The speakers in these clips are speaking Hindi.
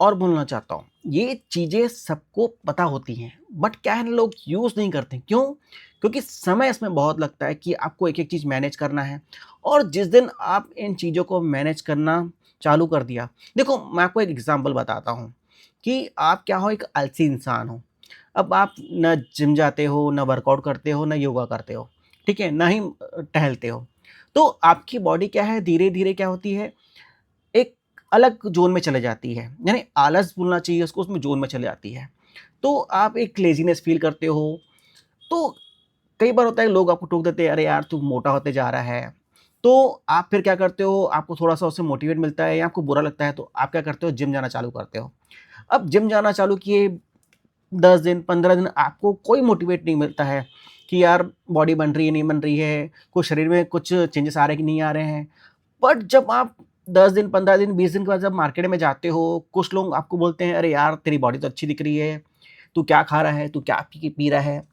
और बोलना चाहता हूँ, ये चीज़ें सबको पता होती हैं, बट क्या है ना, लोग यूज़ नहीं करते। क्यों? क्योंकि समय इसमें बहुत लगता है कि आपको एक-एक चीज़ मैनेज करना है, और जिस दिन आप इन चीज़ों को मैनेज करना चालू कर दिया, देखो मैं आपको एक एग्ज़ाम्पल बताता हूँ कि आप क्या हो, एक आलसी इंसान हो। अब आप ना जिम जाते हो, ना वर्कआउट करते हो, ना योगा करते हो, ठीक है? ना ही टहलते हो। तो आपकी बॉडी क्या है, धीरे-धीरे क्या होती है, एक अलग ज़ोन में चले जाती है, यानी आलस बोलना चाहिए उसको, उसमें ज़ोन में चले जाती है। तो आप एक लेज़ीनेस फ़ील करते हो, तो कई बार होता है लोग आपको टोक देते हैं, "अरे यार, तू मोटा होते जा रहा है।" तो आप फिर क्या करते हो, आपको थोड़ा-सा उससे मोटिवेट मिलता है या आपको बुरा लगता है, तो आप क्या करते हो, जिम जाना चालू करते हो। अब जिम जाना चालू किए, 10 दिन, 15 दिन आपको कोई मोटिवेट नहीं मिलता है कि यार बॉडी बन रही है, नहीं बन रही है, कुछ शरीर में कुछ चेंजेस आ रहे हैं कि नहीं आ रहे हैं। बट जब आप 10 दिन, 15 दिन, 20 दिन के बाद जब मार्केट में जाते हो, कुछ लोग आपको बोलते हैं, "अरे यार, तेरी बॉडी तो अच्छी दिख रही है, तू क्या खा रहा है, तू क्या पी रहा है?"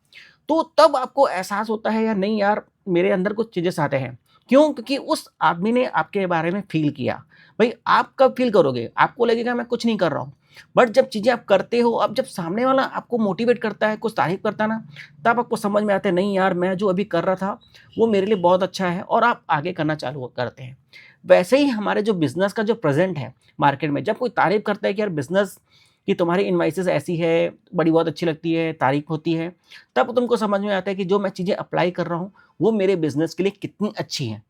तो तब आपको एहसास होता है, यार नहीं यार, मेरे अंदर कुछ चेंजेस आते हैं। क्यों? क्योंकि उस आदमी ने आपके बारे में फ़ील किया। भई आप कब फ़ील करोगे? आपको लगेगा मैं कुछ नहीं कर रहा हूँ। बट जब चीज़ें आप करते हो, अब जब सामने वाला आपको मोटिवेट करता है, कुछ तारीफ़ करता है ना, तब आपको समझ में आता है, नहीं यार, मैं जो अभी कर रहा था, वो मेरे लिए बहुत अच्छा है, और आप आगे करना चालू करते हैं। वैसे ही हमारे जो बिज़नेस का जो प्रेज़ेंट है मार्केट में, जब कोई तारीफ़ करता है कि यार बिज़नेस की तुम्हारी इनवॉइसेज़ ऐसी है, बड़ी बहुत अच्छी लगती है, तारीफ़ होती है, तब तुमको समझ में आता है कि जो मैं चीज़ें अप्लाई कर रहा हूँ, वो मेरे बिज़नेस के लिए कितनी अच्छी हैं।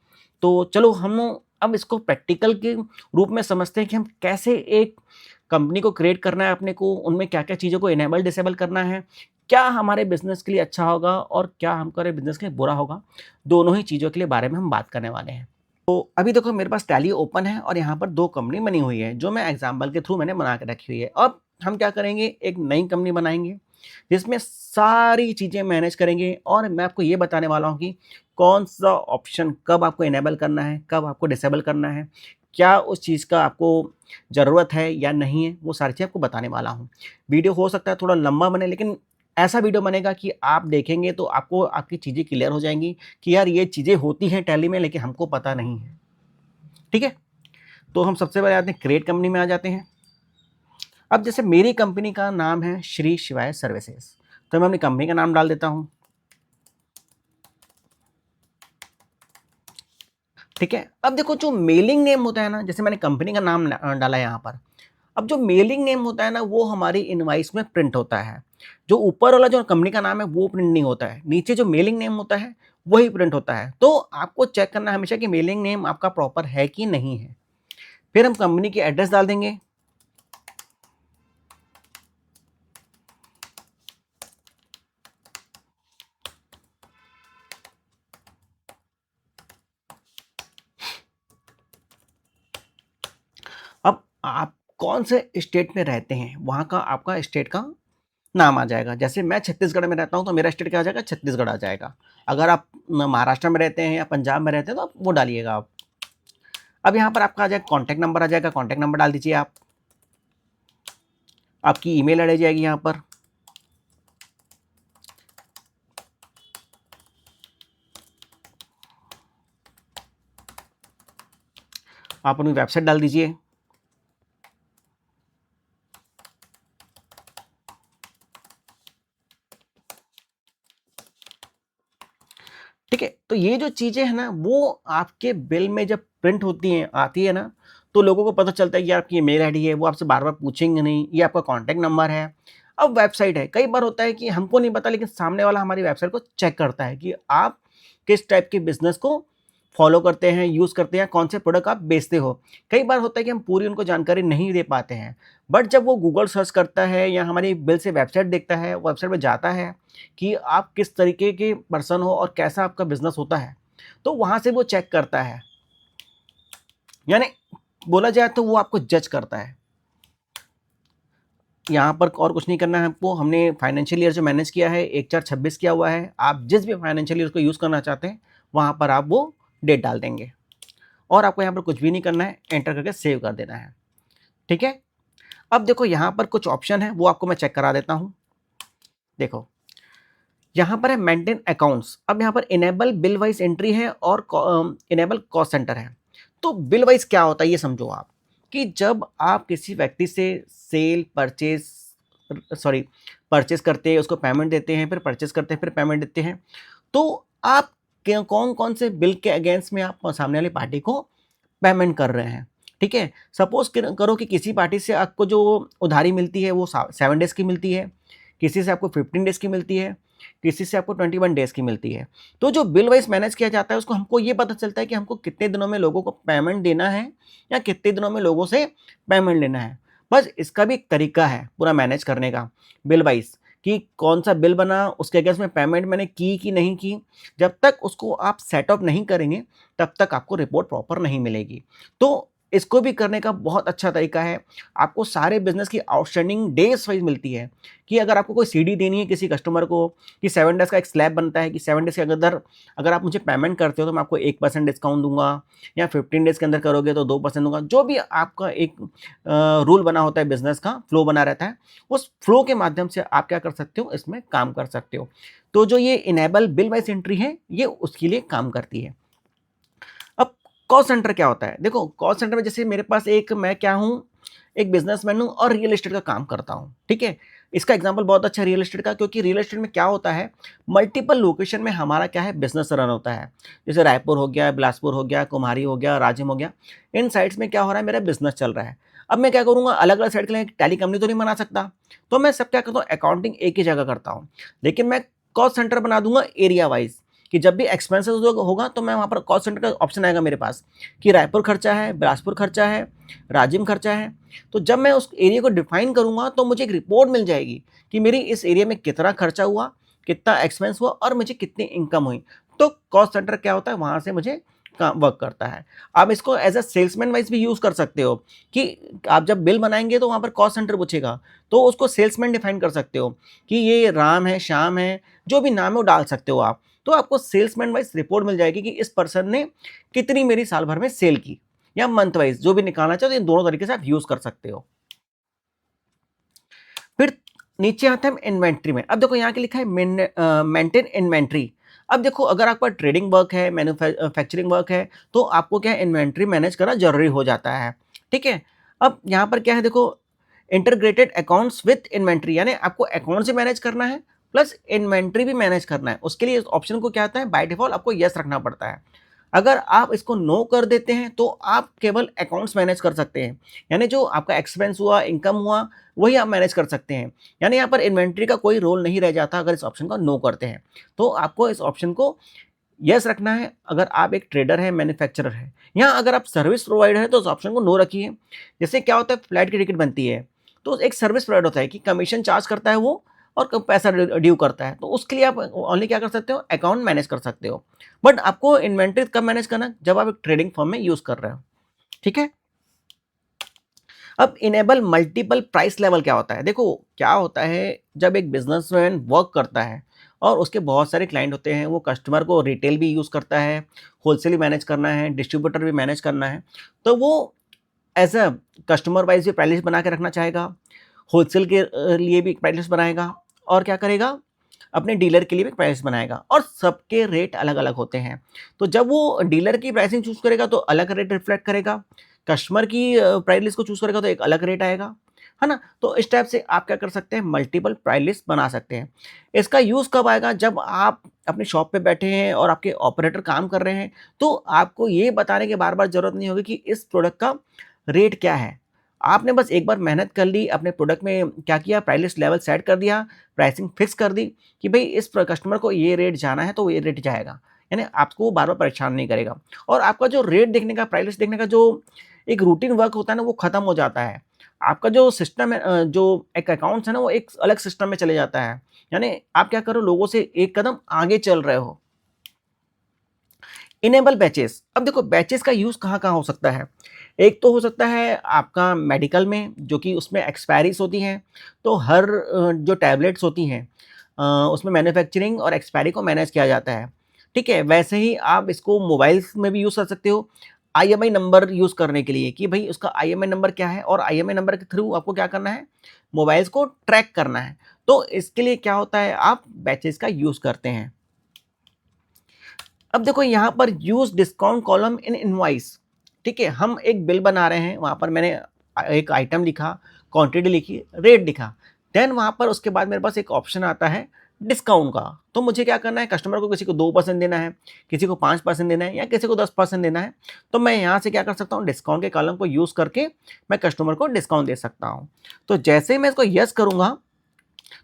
तो चलो हम अब इसको प्रैक्टिकल के रूप में समझते हैं कि हम कैसे एक कंपनी को क्रिएट करना है अपने को, उनमें क्या-क्या चीज़ों को इनेबल डिसेबल करना है, क्या हमारे बिज़नेस के लिए अच्छा होगा और क्या हमारे बिज़नेस के लिए बुरा होगा, दोनों ही चीज़ों के लिए बारे में हम बात करने वाले हैं। तो अभी देखो मेरे पास टैली ओपन है और यहाँ पर 2 कंपनी बनी हुई है, जो मैं एग्ज़ाम्पल के थ्रू मैंने बना के रखी हुई है। अब हम क्या करेंगे, एक नई कंपनी बनाएँगे, जिसमें सारी चीज़ें मैनेज करेंगे, और मैं आपको ये बताने वाला हूँ कि कौन-सा ऑप्शन कब आपको इनेबल करना है, कब आपको डिसेबल करना है, क्या उस चीज़ का आपको ज़रूरत है या नहीं है, वो सारी चीज़ें आपको बताने वाला हूँ। वीडियो हो सकता है थोड़ा लंबा बने, लेकिन ऐसा वीडियो बनेगा कि आप देखेंगे तो आपको आपकी चीज़ें क्लियर हो जाएँगी कि यार ये चीज़ें होती हैं टैली में, लेकिन हमको पता नहीं है। ठीक है? तो हम सबसे पहले आते हैं, क्रिएट कंपनी में आ जाते हैं। अब जैसे मेरी कंपनी का नाम है श्री शिवाय सर्विसेज़, तो मैं अपनी कंपनी का नाम डाल देता हूँ। ठीक है? अब देखो जो मेलिंग नेम होता है ना, जैसे मैंने कंपनी का नाम डाला है यहाँ पर। अब जो मेलिंग नेम होता है ना, वो हमारी इनवॉइस में प्रिंट होता है। जो ऊपर वाला जो कंपनी का नाम है, वो प्रिंट नहीं होता है। नीचे जो मेलिंग नेम होता है, वही प्रिंट होता है। तो आपको चेक करना है हमेशा कि मेलिंग नेम आपका प्रॉपर है कि नहीं है। फिर हम कंपनी की एड्रेस डाल देंगे। अब आप कौन से स्टेट में रहते हैं, वहाँ का आपका स्टेट का नाम आ जाएगा। जैसे मैं छत्तीसगढ़ में रहता हूँ, तो मेरा स्टेट क्या आ जाएगा, छत्तीसगढ़ आ जाएगा। अगर आप महाराष्ट्र में रहते हैं या पंजाब में रहते हैं, तो आप वो डालिएगा आप। अब यहाँ पर आपका आ जाएगा कॉन्टैक्ट नंबर आ जाएगा, कॉन्टैक्ट नंबर डाल दीजिए आप। आपकी ईमेल आईडी जाएगी यहाँ पर। आप अपनी वेबसाइट डाल दीजिए। ठीक है? तो ये जो चीज़ें हैं ना, वो आपके बिल में जब प्रिंट होती हैं, आती है ना, तो लोगों को पता चलता है कि आपकी ये मेल आईडी है, वो आपसे बार-बार पूछेंगे नहीं, ये आपका कॉन्टैक्ट नंबर है। अब वेबसाइट है, कई बार होता है कि हमको नहीं पता, लेकिन सामने वाला हमारी वेबसाइट को चेक करता है कि आप किस टाइप के बिज़नेस को फ़ॉलो करते हैं, यूज़ करते हैं, कौन से प्रोडक्ट आप बेचते हो। कई बार होता है कि हम पूरी उनको जानकारी नहीं दे पाते हैं, बट जब वो गूगल सर्च करता है या हमारी बिल से वेबसाइट देखता है, वेबसाइट पे जाता है कि आप किस तरीके के पर्सन हो और कैसा आपका बिज़नेस होता है, तो वहाँ से वो चेक करता है। यानी बोला जाए तो वो आपको जज करता है। यहाँ पर और कुछ नहीं करना है हमको, हमने फाइनेंशियल ईयर जो मैनेज किया है 1/4/26 किया हुआ है। आप जिस भी फाइनेंशियल ईयर को यूज़ करना चाहते हैं, वहाँ पर आप वो डेट डाल देंगे, और आपको यहाँ पर कुछ भी नहीं करना है, एंटर करके सेव कर देना है। ठीक है? अब देखो यहाँ पर कुछ ऑप्शन है, वो आपको मैं चेक करा देता हूँ। देखो, यहाँ पर है मेंटेन अकाउंट्स। अब यहाँ पर इनेबल बिल वाइज़ एंट्री है और इनेबल कॉस्ट सेंटर है। तो बिल वाइज़ क्या होता है, ये समझो आप। कि जब आप किसी व्यक्ति से सेल परचेस करते हैं, उसको पेमेंट देते हैं, फिर परचेस करते हैं, फिर पेमेंट देते हैं, तो आप कौन कौन से बिल के अगेंस्ट में आप सामने वाली पार्टी को पेमेंट कर रहे हैं। ठीक है, सपोज करो कि किसी पार्टी से आपको जो उधारी मिलती है वो 7 डेज की मिलती है, किसी से आपको 15 डेज की मिलती है, किसी से आपको 21 डेज की मिलती है। तो जो बिल वाइज मैनेज किया जाता है उसको हमको ये पता चलता है कि हमको कितने दिनों में लोगों को पेमेंट देना है या कितने दिनों में लोगों से पेमेंट लेना है। बस इसका भी एक तरीका है पूरा मैनेज करने का बिल वाइज, कि कौन सा बिल बना, उसके अगेंस्ट में पेमेंट मैंने की कि नहीं की। जब तक उसको आप सेटअप नहीं करेंगे तब तक आपको रिपोर्ट प्रॉपर नहीं मिलेगी। तो इसको भी करने का बहुत अच्छा तरीका है। आपको सारे बिज़नेस की आउटस्टैंडिंग डेज़ वाइज़ मिलती है, कि अगर आपको कोई सीडी देनी है किसी कस्टमर को, कि 7 डेज़ का एक स्लैब बनता है कि 7 डेज़ के अंदर अगर आप मुझे पेमेंट करते हो तो मैं आपको 1% डिस्काउंट दूँगा, या 15 डेज़ के अंदर करोगे तो 2% दूँगा। जो भी आपका एक रूल बना होता है, बिज़नेस का फ्लो बना रहता है, उस फ्लो के माध्यम से आप क्या कर सकते हो, इसमें काम कर सकते हो। तो जो ये इनेबल बिल वाइज़ एंट्री है, ये उसके लिए काम करती है। अब कॉल सेंटर क्या होता है? देखो, कॉल सेंटर में जैसे मेरे पास मैं क्या हूँ, एक बिज़नेसमैन हूँ और रियल एस्टेट का काम करता हूँ, ठीक है? इसका एग्ज़ाम्पल बहुत अच्छा है रियल एस्टेट का, क्योंकि रियल एस्टेट में क्या होता है, मल्टीपल लोकेशन में हमारा क्या है, बिज़नेस रन होता है। जैसे रायपुर हो गया, बिलासपुर हो गया, कुम्हारी हो गया, राजिम हो गया, इन साइट्स में क्या हो रहा है, मेरा बिज़नेस चल रहा है। अब मैं क्या करूँगा, अलग-अलग साइट के लिए एक टैली कंपनी तो नहीं बना सकता, तो मैं सब क्या करता हूँ, अकाउंटिंग एक ही जगह करता हूँ। लेकिन मैं कॉस्ट सेंटर बना दूँगा एरिया वाइज़, कि जब भी एक्सपेंसेस होगा तो मैं वहाँ पर कॉस्ट सेंटर का ऑप्शन आएगा मेरे पास, कि रायपुर खर्चा है, बिलासपुर खर्चा है, राजिम खर्चा है। तो जब मैं उस एरिया को डिफाइन करूँगा तो मुझे एक रिपोर्ट मिल जाएगी कि मेरी इस एरिया में कितना खर्चा हुआ, कितना एक्सपेंस हुआ और मुझे कितनी इनकम हुई। तो कॉस्ट सेंटर क्या होता है, वहाँ से मुझे काम वर्क करता है। आप इसको एज़ अ सेल्समैन वाइज़ भी यूज़ कर सकते हो, कि आप जब बिल बनाएँगे तो वहाँ पर कॉस्ट सेंटर पूछेगा, तो उसको सेल्समैन डिफाइन कर सकते हो, कि ये राम है, श्याम है, जो भी नाम है वो डाल सकते हो आप। तो आपको सेल्समैन वाइज़ रिपोर्ट मिल जाएगी कि इस पर्सन ने कितनी मेरी साल भर में सेल की, या मंथ वाइज़ जो भी निकालना चाहो, तो इन दोनों तरीके से आप यूज़ कर सकते हो। फिर नीचे आता है इन्वेंट्री में। अब देखो यहाँ के लिखा है मेंटेन इन्वेंट्री। अब देखो, अगर आपका ट्रेडिंग वर्क है, मैन्युफैक्चरिंग वर्क है, तो आपको क्या है, इन्वेंट्री मैनेज करना ज़रूरी हो जाता है, ठीक है? अब यहाँ पर क्या है, देखो, इंटीग्रेटेड अकाउंट्स विथ इन्वेंट्री, यानी आपको अकाउंट से मैनेज करना है प्लस इन्वेंट्री भी मैनेज करना है। उसके लिए इस ऑप्शन को क्या आता है, बाय डिफ़ॉल्ट आपको येस रखना पड़ता है। अगर आप इसको नो कर देते हैं तो आप केवल अकाउंट्स मैनेज कर सकते हैं, यानी जो आपका एक्सपेंस हुआ, इनकम हुआ, वही आप मैनेज कर सकते हैं। यानी यहाँ पर इन्वेंट्री का कोई रोल नहीं रह जाता अगर इस ऑप्शन को नो करते हैं। तो आपको इस ऑप्शन को यस रखना है अगर आप एक ट्रेडर हैं, मैन्युफैक्चरर हैं। यहाँ अगर आप सर्विस प्रोवाइडर हैं तो उस ऑप्शन को नो रखिए। जैसे क्या होता है, फ्लाइट की टिकट बनती है, तो एक सर्विस प्रोवाइडर होता है कि कमीशन चार्ज करता है वो, और पैसा ड्यू करता है, तो उसके लिए आप ओनली क्या कर सकते हो, अकाउंट मैनेज कर सकते हो। बट आपको इन्वेंट्री कब मैनेज करना है, जब आप एक ट्रेडिंग फर्म में यूज़ कर रहे हो, ठीक है? अब इनेबल मल्टीपल प्राइस लेवल क्या होता है? देखो, क्या होता है, जब एक बिज़नेसमैन वर्क करता है और उसके बहुत सारे क्लाइंट होते हैं, वो कस्टमर को रिटेल भी यूज़ करता है, होलसेल भी मैनेज करना है, डिस्ट्रीब्यूटर भी मैनेज करना है, तो वो एज़ अ कस्टमर वाइज़ भी प्राइस लिस्ट बना के रखना चाहेगा, होलसेल के लिए भी एक प्राइस लिस्ट बनाएगा, और क्या करेगा, अपने डीलर के लिए भी प्राइस बनाएगा, और सबके रेट अलग-अलग होते हैं। तो जब वो डीलर की प्राइसिंग चूज़ करेगा तो अलग रेट रिफ्लेक्ट करेगा, कस्टमर की प्राइस लिस्ट को चूज़ करेगा तो एक अलग रेट आएगा, है ना? तो इस टाइप से आप क्या कर सकते हैं, मल्टीपल प्राइस लिस्ट बना सकते हैं। इसका यूज़ कब आएगा, जब आप अपनी शॉप पे बैठे हैं और आपके ऑपरेटर काम कर रहे हैं, तो आपको ये बताने की बार-बार ज़रूरत नहीं होगी कि इस प्रोडक्ट का रेट क्या है। आपने बस एक बार मेहनत कर ली, अपने प्रोडक्ट में क्या किया, प्राइस लिस्ट लेवल सेट कर दिया, प्राइसिंग फिक्स कर दी, कि भई इस कस्टमर को ये रेट जाना है तो वो ये रेट जाएगा। यानी आपको वो बार-बार परेशान नहीं करेगा, और आपका जो रेट देखने का, प्राइस लिस्ट देखने का जो एक रूटीन वर्क होता है ना, वो खत्म हो जाता है। आपका जो सिस्टम है, जो एक अकाउंट्स है ना, वो एक अलग सिस्टम में चले जाता है। यानी आप क्या कर रहे हो, लोगों से एक कदम आगे चल रहे हो। Enable batches. अब देखो, बैचेस का यूज़ कहाँ-कहाँ हो सकता है। एक तो हो सकता है आपका मेडिकल में, जो कि उसमें एक्सपायरीज़ होती हैं, तो हर जो टैबलेट्स होती हैं, उसमें मैन्युफैक्चरिंग और एक्सपायरी को मैनेज किया जाता है, ठीक है? वैसे ही आप इसको मोबाइल्स में भी यूज़ कर सकते हो, आईएमआई नंबर यूज़ करने के लिए, कि भई उसका आईएमआई नंबर क्या है, और आईएमआई नंबर के थ्रू आपको क्या करना है, मोबाइल्स को ट्रैक करना है। तो इसके लिए क्या होता है, आप बैचेस का यूज़ करते हैं। अब देखो, यहाँ पर use discount column in invoice, ठीक है, हम एक बिल बना रहे हैं, वहाँ पर मैंने एक आइटम लिखा, क्वांटिटी लिखी, रेट लिखा, देन वहाँ पर उसके बाद मेरे पास एक ऑप्शन आता है डिस्काउंट का। तो मुझे क्या करना है, कस्टमर को किसी को 2% देना है, किसी को 5% देना है या किसी को 10% देना है, तो मैं यहाँ से क्या कर सकता हूँ, डिस्काउंट के कॉलम को यूज़ करके मैं कस्टमर को डिस्काउंट दे सकता हूँ। तो जैसे ही मैं इसको यस करूँगा,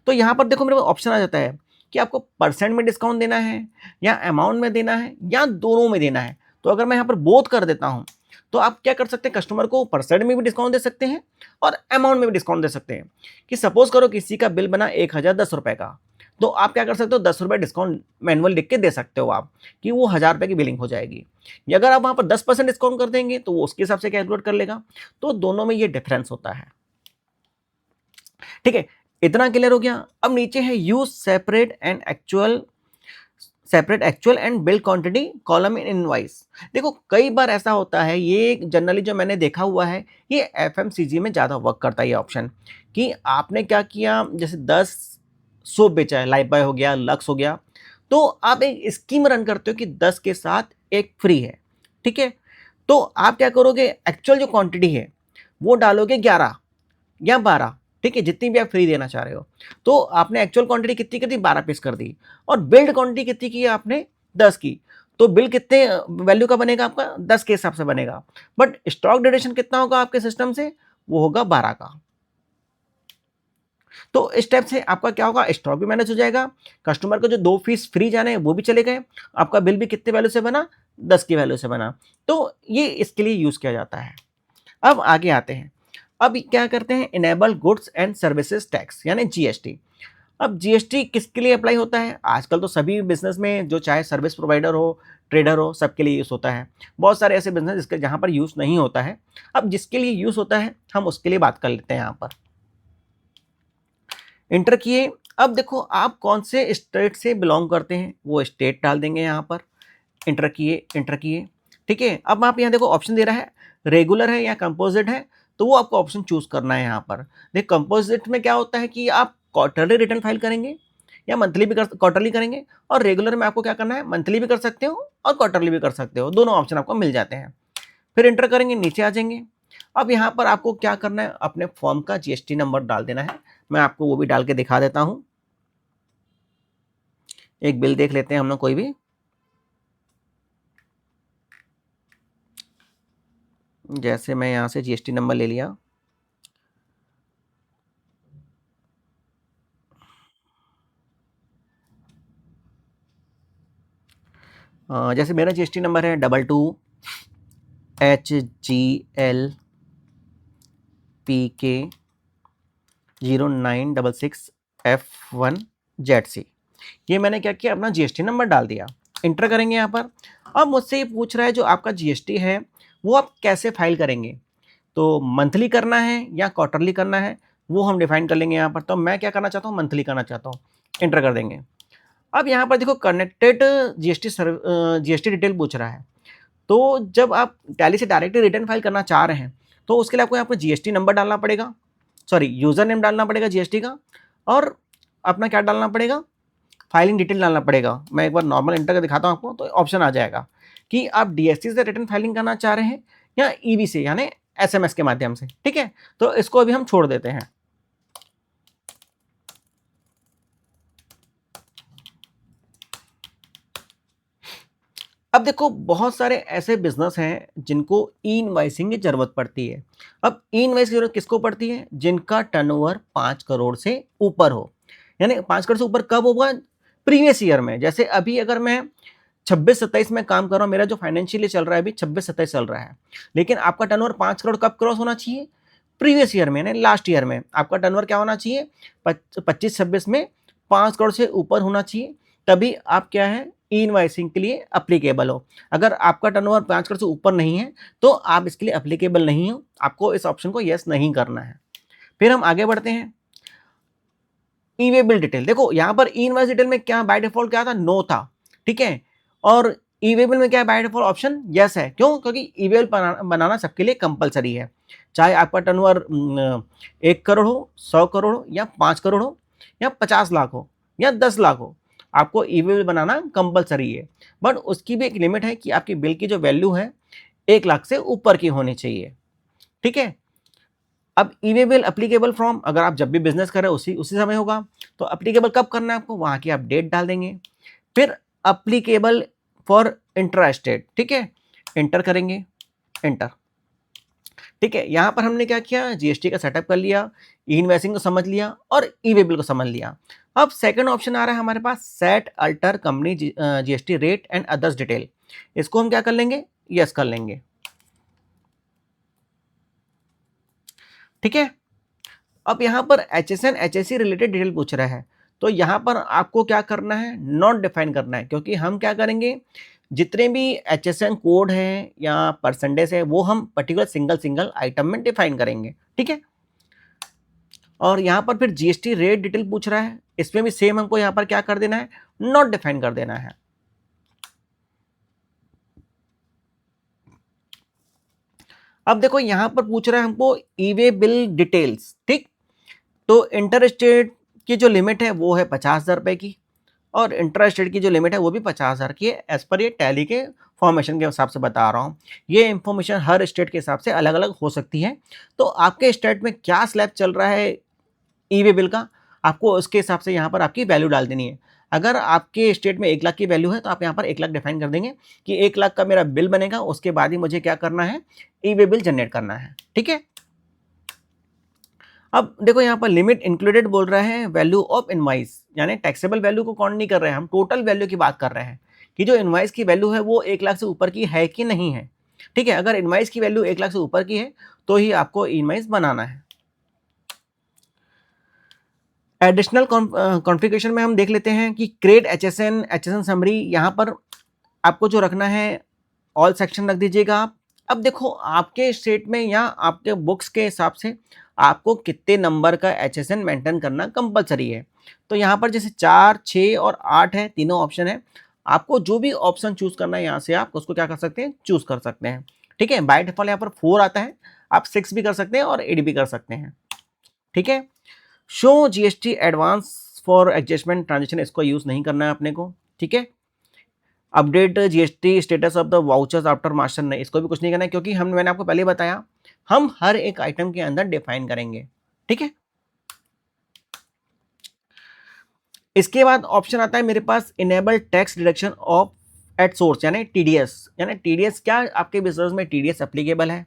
तो यहाँ पर देखो मेरे पास ऑप्शन आ जाता है कि आपको परसेंट में डिस्काउंट देना है या अमाउंट में देना है या दोनों में देना है। तो अगर मैं यहाँ पर बोथ कर देता हूँ, तो आप क्या कर सकते हैं, कस्टमर को परसेंट में भी डिस्काउंट दे सकते हैं और अमाउंट में भी डिस्काउंट दे सकते हैं। कि सपोज करो किसी का बिल बना 1010 रुपये का, तो आप क्या कर सकते हो, 10 रुपये डिस्काउंट मैनुअल लिख के दे सकते हो आप, कि वो 1000 रुपये की बिलिंग हो जाएगी। या अगर आप वहाँ पर 10% डिस्काउंट कर देंगे तो वो उसके हिसाब से कैलकुलेट कर लेगा। तो दोनों में ये डिफरेंस होता है। ठीक है, इतना क्लियर हो गया। अब नीचे है use separate actual and bill quantity column in invoice. देखो कई बार ऐसा होता है, ये जनरली जो मैंने देखा हुआ है, ये एफएमसीजी में ज़्यादा वर्क करता है ये ऑप्शन, कि आपने क्या किया, जैसे 10 सोप बेचा है, लाइफ बॉय हो गया, लक्स हो गया, तो आप एक स्कीम रन करते हो कि 10 के साथ एक फ्री है। ठीक है, तो आप क्या करोगे, एक्चुअल जो क्वांटिटी है वो डालोगे 11 या 12, ठीक है, जितनी भी आप फ्री देना चाह रहे हो। तो आपने एक्चुअल क्वांटिटी कितनी कर दी, 12 पीस कर दी, और बिल्ड क्वांटिटी कितनी की आपने, 10 की। तो बिल कितने वैल्यू का बनेगा आपका, 10 के हिसाब से बनेगा। बट स्टॉक ड्यूरेशन कितना होगा आपके सिस्टम से, वो होगा 12 का। तो इस टाइप से आपका क्या होगा, स्टॉक भी मैनेज हो जाएगा, कस्टमर को जो 2 पीस फ्री जाने वो भी चले गए, आपका बिल भी कितने वैल्यू से बना, 10 की वैल्यू से बना। तो ये इसके लिए यूज किया जाता है। अब आगे आते हैं, अब क्या करते हैं, enable goods and services tax यानी जीएसटी। अब जीएसटी किसके लिए अप्लाई होता है, आजकल तो सभी बिजनेस में, जो चाहे सर्विस प्रोवाइडर हो, ट्रेडर हो, सबके लिए यूज़ होता है। बहुत सारे ऐसे बिजनेस जिसके जहाँ पर यूज़ नहीं होता है। अब जिसके लिए यूज़ होता है हम उसके लिए बात कर लेते हैं। यहाँ पर इंटर किए, अब देखो आप कौन से स्टेट से बिलोंग करते हैं, वो स्टेट डाल देंगे यहाँ पर, इंटर किए, इंटर किए। ठीक है, अब आप यहाँ देखो ऑप्शन दे रहा है, रेगुलर है या कंपोजिट है, तो वो आपको ऑप्शन चूज करना है। यहाँ पर देख, कंपोजिट में क्या होता है कि आप क्वार्टरली रिटर्न फाइल करेंगे या मंथली भी कर, क्वार्टरली करेंगे, और रेगुलर में आपको क्या करना है, मंथली भी कर सकते हो और क्वार्टरली भी कर सकते हो, दोनों ऑप्शन आपको मिल जाते हैं। फिर इंटर करेंगे, नीचे आ जाएंगे। अब यहाँ पर आपको क्या करना है, अपने फॉर्म का जीएसटी नंबर डाल देना है। मैं आपको वो भी डाल के दिखा देता हूँ। एक बिल देख लेते हैं हम लोग कोई भी, जैसे मैं यहाँ से जीएसटी नंबर ले लिया, जैसे मेरा जीएसटी नंबर है 22HGLPK0966F1ZC। ये मैंने क्या किया, अपना जीएसटी नंबर डाल दिया, इंटर करेंगे यहाँ पर। अब मुझसे ये पूछ रहा है जो आपका जीएसटी है वो आप कैसे फाइल करेंगे, तो मंथली करना है या क्वार्टरली करना है, वो हम डिफाइन कर लेंगे यहाँ पर। तो मैं क्या करना चाहता हूँ, मंथली करना चाहता हूँ, इंटर कर देंगे। अब यहाँ पर देखो कनेक्टेड जीएसटी डिटेल पूछ रहा है। तो जब आप टैली से डायरेक्टली रिटर्न फाइल करना चाह रहे हैं, तो उसके लिए आपको यहाँ पर जीएसटी नंबर डालना पड़ेगा, सॉरी यूज़र नेम डालना पड़ेगा जीएसटी का, और अपना क्या डालना पड़ेगा, फाइलिंग डिटेल डालना पड़ेगा। मैं एक बार नॉर्मल इंटर कर दिखाता हूँ आपको, तो ऑप्शन आ जाएगा कि आप डीएसटी से रिटर्न फाइलिंग करना चाह रहे हैं या ईबी से यानी एसएमएस के माध्यम से। ठीक है, तो इसको अभी हम छोड़ देते हैं। अब देखो बहुत सारे ऐसे बिजनेस हैं जिनको ई इनवाइसिंग की जरूरत पड़ती है। अब ई इनवाइस की जरूरत किसको पड़ती है, जिनका टर्नओवर 5 करोड़ से ऊपर हो। यानी 5 करोड़ से ऊपर कब होगा, प्रीवियस ईयर में। जैसे अभी अगर मैं 26-27 में काम कर रहा हूँ, मेरा जो फाइनेंशियली चल रहा है अभी 26-27 चल रहा है, लेकिन आपका टर्नओवर 5 करोड़ कब क्रॉस होना चाहिए, प्रीवियस ईयर में, यानी लास्ट ईयर में आपका टर्नओवर क्या होना चाहिए, 25-26 में 5 करोड़ से ऊपर होना चाहिए, तभी आप क्या है, ई इनवाइसिंग के लिए अप्लीकेबल हो। अगर आपका टर्नओवर 5 करोड़ से ऊपर नहीं है तो आप इसके लिए अप्लीकेबल नहीं हो, आपको इस ऑप्शन को यस नहीं करना है। फिर हम आगे बढ़ते हैं, ई वे बिल डिटेल। देखो यहाँ पर ई इनवाइस डिटेल में क्या बाय डिफॉल्ट क्या था, नो था। ठीक है, और ई वे बिल में क्या बाय डिफॉल्ट ऑप्शन यस है। क्यों, क्योंकि ई वे बिल बनाना सबके लिए कंपलसरी है, चाहे आपका टर्नओवर 1 करोड़ हो, 100 करोड़ हो, या 5 करोड़ हो, या 50 लाख हो, या 10 लाख हो, आपको ई वे बिल बनाना कंपलसरी है। बट उसकी भी एक लिमिट है कि आपकी बिल की जो वैल्यू है 1 लाख से ऊपर की होनी चाहिए, ठीक है। अब ई-वे बिल एप्लीकेबल फ्रॉम, अगर आप जब भी बिजनेस कर रहे हो उसी उसी समय होगा, तो एप्लीकेबल कब करना है आपको, वहां की आप डेट डाल देंगे। फिर एप्लीकेबल फॉर इंट्रा स्टेट, ठीक है, एंटर करेंगे, एंटर, ठीक है। यहां पर हमने क्या किया, जीएसटी का सेटअप कर लिया, ई इनवॉइसिंग को समझ लिया और ई वे बिल को समझ लिया। अब सेकंड ऑप्शन आ रहा है हमारे पास, set alter company GST rate and others detail, इसको हम क्या कर लेंगे, यस कर लेंगे, ठीक है। अब यहाँ पर HSN HSC रिलेटेड डिटेल पूछ रहा है, तो यहाँ पर आपको क्या करना है, नॉट डिफाइन करना है, क्योंकि हम क्या करेंगे, जितने भी HSN कोड हैं या परसेंटेज है वो हम पर्टिकुलर सिंगल सिंगल आइटम में डिफाइन करेंगे, ठीक है। और यहाँ पर फिर जीएसटी रेट डिटेल पूछ रहा है, इसमें भी सेम हमको यहाँ पर क्या कर देना है, नॉट डिफाइन कर देना है। अब देखो यहाँ पर पूछ रहा है हमको ई वे बिल डिटेल्स, ठीक। तो इंटर स्टेट की जो लिमिट है वो है 50,000 रुपए की, और इंटर स्टेट की जो लिमिट है वो भी 50,000 की है, एज पर ये टैली के फॉर्मेशन के हिसाब से बता रहा हूँ। ये इंफॉर्मेशन हर स्टेट के हिसाब से अलग अलग हो सकती है, तो आपके स्टेट में क्या स्लैब चल रहा है ई वे बिल का, आपको उसके हिसाब से यहाँ पर आपकी वैल्यू डाल देनी है। अगर आपके स्टेट में 1 लाख की वैल्यू है तो आप यहाँ पर 1 लाख डिफाइन कर देंगे कि 1 लाख का मेरा बिल बनेगा, उसके बाद ही मुझे क्या करना है, ई वे बिल जनरेट करना है, ठीक है। अब देखो यहाँ पर लिमिट इंक्लूडेड बोल रहा है, वैल्यू ऑफ इनवाइस, यानी टैक्सेबल वैल्यू को काउंट नहीं कर रहे हैं, हम टोटल वैल्यू की बात कर रहे हैं कि जो इनवाइस की वैल्यू है वो 1 लाख से ऊपर की है कि नहीं है, ठीक है। अगर इनवाइस की वैल्यू 1 लाख से ऊपर की है तो ही आपको इनवाइस बनाना है। एडिशनल कॉन्फ़िगरेशन में हम देख लेते हैं कि क्रिएट एचएसएन समरी, यहाँ पर आपको जो रखना है ऑल सेक्शन रख दीजिएगा आप। अब देखो आपके स्टेट में या आपके बुक्स के हिसाब से आपको कितने नंबर का एचएसएन मेंटेन करना कंपलसरी है। तो यहाँ पर जैसे 4, 6 और 8 है, तीनों ऑप्शन है, आपको जो भी ऑप्शन चूज करना है यहाँ से आप उसको क्या कर सकते हैं, चूज कर सकते हैं, ठीक है। बाय डिफॉल्ट यहाँ पर 4 आता है, आप 6 भी कर सकते हैं और 8 भी कर सकते हैं, ठीक है। Show GST advance for adjustment transaction, इसको यूज नहीं करना है अपने को, ठीक है। Update GST status of the vouchers after master, नहीं, इसको भी कुछ नहीं करना है, क्योंकि मैंने आपको पहले बताया हम हर एक आइटम के अंदर डिफाइन करेंगे, ठीक है। इसके बाद ऑप्शन आता है मेरे पास, enable tax deduction of at source, यानी टीडीएस, यानी टीडीएस क्या आपके बिजनेस में टीडीएस एप्लीकेबल है।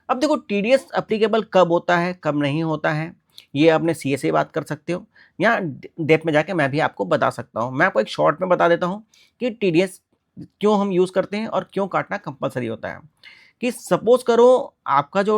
अब देखो टीडीएस एप्लीकेबल कब होता है कब नहीं होता है, ये अपने सीए से बात कर सकते हो, या डेप्थ में जाके मैं भी आपको बता सकता हूँ। मैं आपको एक शॉर्ट में बता देता हूँ कि टीडीएस क्यों हम यूज़ करते हैं और क्यों काटना कंपलसरी होता है। कि सपोज करो आपका जो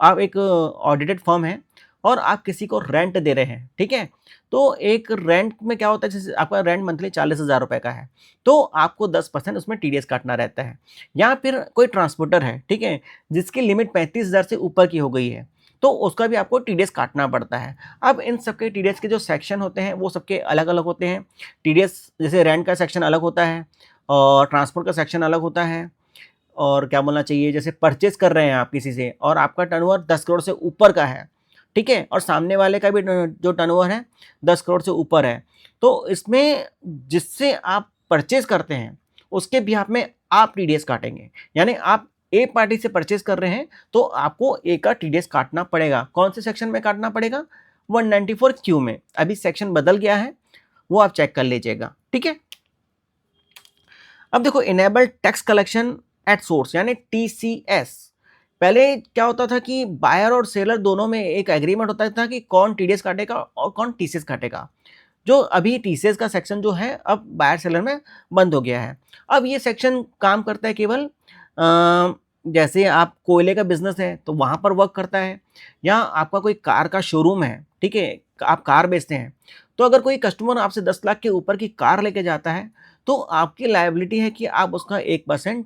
आप एक ऑडिटेड फर्म है और आप किसी को रेंट दे रहे हैं, ठीक है। तो एक रेंट में क्या होता है, जैसे आपका रेंट मंथली 40,000 रुपए का है, तो आपको 10% उसमें टीडीएस काटना रहता है। या फिर कोई ट्रांसपोर्टर है, ठीक है, जिसकी लिमिट 35,000 से ऊपर की हो गई है, तो उसका भी आपको टीडीएस काटना पड़ता है। अब इन सबके टीडीएस के जो सेक्शन होते हैं वो सबके अलग अलग होते हैं। टीडीएस जैसे रेंट का सेक्शन अलग होता है और ट्रांसपोर्ट का सेक्शन अलग होता है, और क्या बोलना चाहिए, जैसे परचेस कर रहे हैं आप किसी से और आपका टर्नओवर 10 करोड़ से ऊपर का है, ठीक है, और सामने वाले का भी जो टर्नओवर है 10 करोड़ से ऊपर है, तो इसमें जिससे आप परचेस करते हैं उसके बिहाफ में आप टीडीएस काटेंगे। यानी आप ए पार्टी से परचेस कर रहे हैं तो आपको ए का टीडीएस काटना पड़ेगा। कौन से सेक्शन में काटना पड़ेगा, 194 क्यू में। अभी सेक्शन बदल गया है, वो आप चेक कर लीजिएगा, ठीक है। अब देखो enable tax collection at source, यानी टीसीएस। पहले क्या होता था कि बायर और सेलर दोनों में एक एग्रीमेंट होता था कि कौन टीडीएस काटेगा और कौन टीसीएस काटेगा। जो अभी टीसीएस का सेक्शन जो है अब बायर सेलर में बंद हो गया है। अब ये सेक्शन काम करता है केवल जैसे आप कोयले का बिजनेस है तो वहाँ पर वर्क करता है, या आपका कोई कार का शोरूम है, ठीक है, आप कार बेचते हैं, तो अगर कोई कस्टमर आपसे 10 लाख के ऊपर की कार लेके जाता है तो आपकी लायबिलिटी है कि आप उसका 1%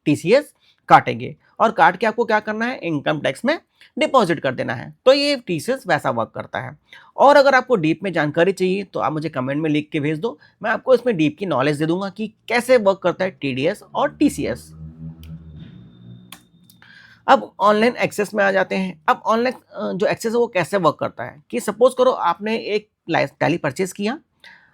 टीसीएस काटेंगे, और काट के आपको क्या करना है, इनकम टैक्स में डिपॉजिट कर देना है। तो ये टीसीएस वैसा वर्क करता है। और अगर आपको डीप में जानकारी चाहिए तो आप मुझे कमेंट में लिख के भेज दो, मैं आपको इसमें डीप की नॉलेज दे दूंगा कि कैसे वर्क करता है टीडीएस और टीसीएस। अब ऑनलाइन एक्सेस में आ जाते हैं। अब ऑनलाइन जो एक्सेस है वो कैसे वर्क करता है, कि सपोज करो आपने एक टैली परचेज किया,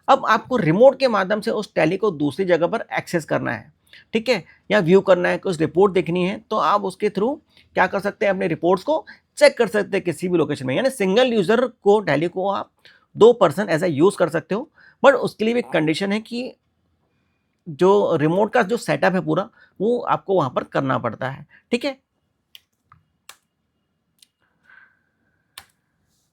अब आपको रिमोट के माध्यम से उस टैली को दूसरी जगह पर एक्सेस करना है, ठीक है, या व्यू करना है, कुछ रिपोर्ट देखनी है, तो आप उसके थ्रू क्या कर सकते हैं, अपने रिपोर्ट्स को चेक कर सकते हैं किसी भी लोकेशन में। यानी सिंगल यूजर को टैली को आप 2 पर्सन ऐसा यूज कर सकते हो, बट उसके लिए भी एक कंडीशन है कि जो रिमोट का जो सेटअप है पूरा, वो आपको वहां पर करना पड़ता है, ठीक है।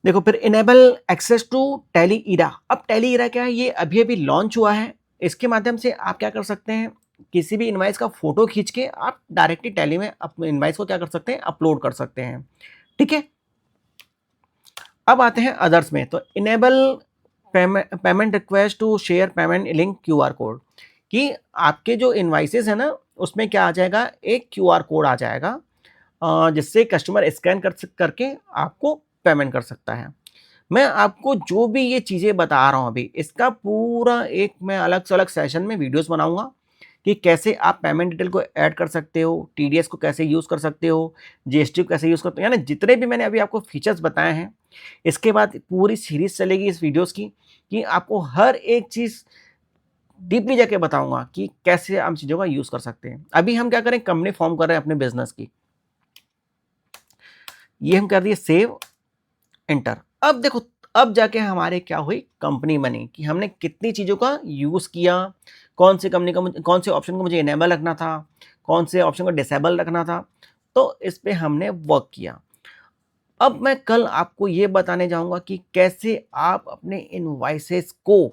देखो फिर enable access to Tally era. अब टैली ईरा क्या है, ये अभी अभी लॉन्च हुआ है। इसके माध्यम से आप क्या कर सकते हैं, किसी भी इनवाइस का फोटो खींच के आप डायरेक्टली टैली में अपने इनवाइस को क्या कर सकते हैं, अपलोड कर सकते हैं, ठीक है। अब आते हैं अदर्स में, तो enable payment request to share payment link QR code, कि आपके जो इनवाइसेस है ना, उसमें क्या आ जाएगा, एक क्यूआर कोड आ जाएगा, जिससे कस्टमर स्कैन करके आपको पेमेंट कर सकता है। मैं आपको जो भी ये चीज़ें बता रहा हूँ अभी, इसका पूरा एक मैं अलग से अलग सेशन में वीडियोस बनाऊंगा कि कैसे आप पेमेंट डिटेल को ऐड कर सकते हो, टीडीएस को कैसे यूज़ कर सकते हो, जीएसटी को कैसे यूज़ करते हो, यानी जितने भी मैंने अभी आपको फीचर्स बताए हैं, इसके बाद पूरी सीरीज चलेगी इस वीडियोस की, कि आपको हर एक चीज़ डीपली जाके बताऊंगा कि कैसे आप चीज़ों का यूज़ कर सकते हैं। अभी हम क्या करें, कंपनी फॉर्म कर रहे हैं अपने बिजनेस की, ये हम कर दिए सेव एंटर। अब देखो, अब जाके हमारे क्या हुई, कंपनी बनी, कि हमने कितनी चीज़ों का यूज़ किया, कौन सी कंपनी का कौन से ऑप्शन को मुझे इनेबल रखना था, कौन से ऑप्शन को डिसेबल रखना था, तो इस पे हमने वर्क किया। अब मैं कल आपको ये बताने जाऊंगा कि कैसे आप अपने इनवॉइसेस को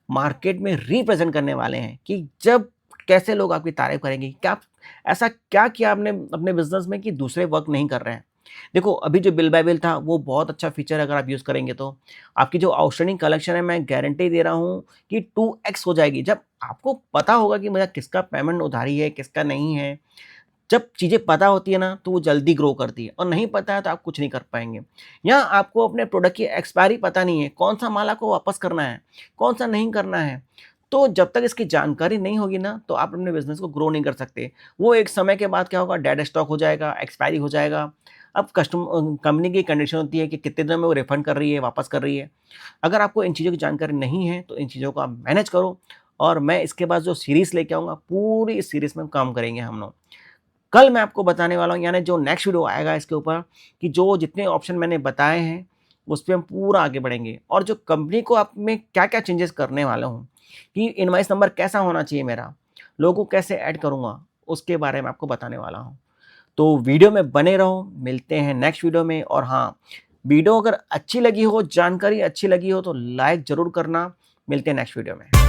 मार्केट में रिप्रेजेंट करने वाले हैं, कि जब कैसे लोग आपकी तारीफ करेंगे, क्या ऐसा क्या किया आपने अपने बिजनेस में कि दूसरे वर्क नहीं कर रहे हैं। देखो अभी जो बिल बाय बिल था वो बहुत अच्छा फीचर है, अगर आप यूज़ करेंगे तो आपकी जो आउटस्टैंडिंग कलेक्शन है, मैं गारंटी दे रहा हूँ कि 2x हो जाएगी, जब आपको पता होगा कि मेरा किसका पेमेंट उधारी है, किसका नहीं है। जब चीज़ें पता होती है ना, तो वो जल्दी ग्रो करती है, और नहीं पता है तो आप कुछ नहीं कर पाएँगे। या आपको अपने प्रोडक्ट की एक्सपायरी पता नहीं है, कौन-सा माल आपको वापस करना है, कौन-सा नहीं करना है। तो जब तक इसकी जानकारी नहीं होगी ना, तो आप अपने बिज़नेस को ग्रो नहीं कर सकते। वो एक समय के बाद क्या होगा, डेड स्टॉक हो जाएगा, एक्सपायरी हो जाएगा। अब कंपनी की कंडीशन होती है कि कितने दिन में वो रिफंड कर रही है, वापस कर रही है। अगर आपको इन चीज़ों की जानकारी नहीं है, तो इन चीज़ों को आप मैनेज करो, और मैं इसके बाद जो सीरीज़ लेके आऊँगा, पूरी इस सीरीज़ में काम करेंगे हम लोग। कल मैं आपको बताने वाला हूँ, यानी जो नेक्स्ट वीडियो आएगा इसके ऊपर, कि जो जितने ऑप्शन मैंने बताए हैं उस पे हम पूरा आगे बढ़ेंगे, और जो कंपनी को आप में क्या-क्या चेंजेस करने वाला हूँ, कि इनवॉइस नंबर कैसा होना चाहिए मेरा, लोगो कैसे ऐड करूँगा, उसके बारे में आपको बताने वाला हूँ। तो वीडियो में बने रहो, मिलते हैं नेक्स्ट वीडियो में। और हाँ, वीडियो अगर अच्छी लगी हो, जानकारी अच्छी लगी हो, तो लाइक ज़रूर करना। मिलते हैं नेक्स्ट वीडियो में।